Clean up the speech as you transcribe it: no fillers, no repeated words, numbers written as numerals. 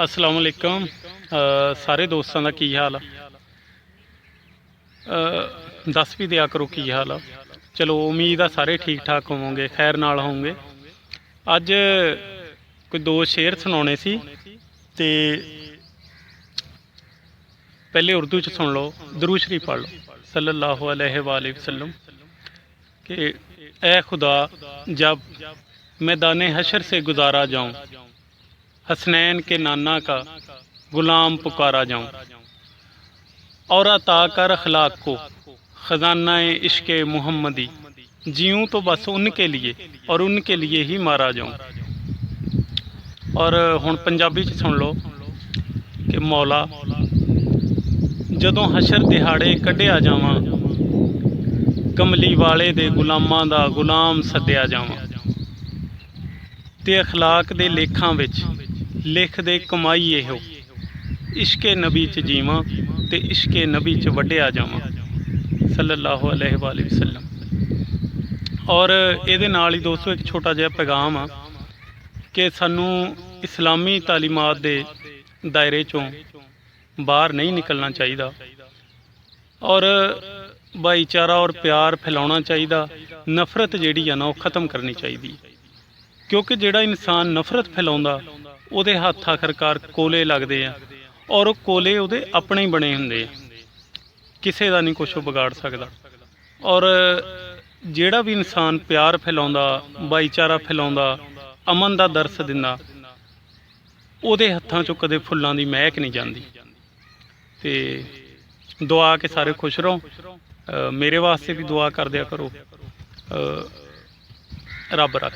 अस्सलाम वालेकुम सारे दोस्तों का की हाल दस भी दिया करो की हाल चलो उम्मीद आ सारे ठीक ठाक होवोगे खैर नाल होंगे। अज कोई दो शेर सुनाने सी ते पहले उर्दू च सुन लो, दरूद शरीफ पढ़ लो सल्लल्लाहु अलैहि वसल्लम कि ए खुदा जब मैदान हशर से गुजारा जाऊं, हसनैन के नाना का गुलाम पुकारा जाऊं, और अता कर अखलाक को ख़जाना इश्क मुहम्मदी, जीऊँ तो बस उनके लिए और उनके लिए ही मारा जाऊं। और हुण पंजाबी च सुन लो कि मौला जदों हशर दिहाड़े कढ़िया जावां, कमली वाले दे गुलामां दा गुलाम सद्दिया जावां, ते अखलाक दे लेखां विच लिख दे कमाई एहो, इश्के नबी च जीवां ते इश्के नबी च वड्डिया जावां सल्लल्लाहु अलैहि वसल्लम। और ये नाल ही दोस्तों एक छोटा जिहा पैगाम आ कि सानू इस्लामी तालीमात दे दायरे चों बाहर नहीं निकलना चाहिए और भाईचारा और प्यार फैलाना चाहिए। नफरत जिहड़ी आ ना वो ख़त्म करनी चाहिए, क्योंकि जिहड़ा इंसान नफरत फैलाउंदा उहदे हत्थ आखिरकार कोले लगदे आ और वो कोले उहदे अपने ही बने हुंदे आ, किसी का नहीं कुछ बिगाड़ सकदा। और जिहड़ा भी इंसान प्यार फैलाउंदा, भाईचारा फैलाउंदा, अमन का दरस दिंदा, उहदे हत्थां चों कदे फुल्लां दी महक नहीं जाती। ते दुआ के सारे खुश रहो, मेरे वास्ते भी दुआ कर दिया करो। रब रख।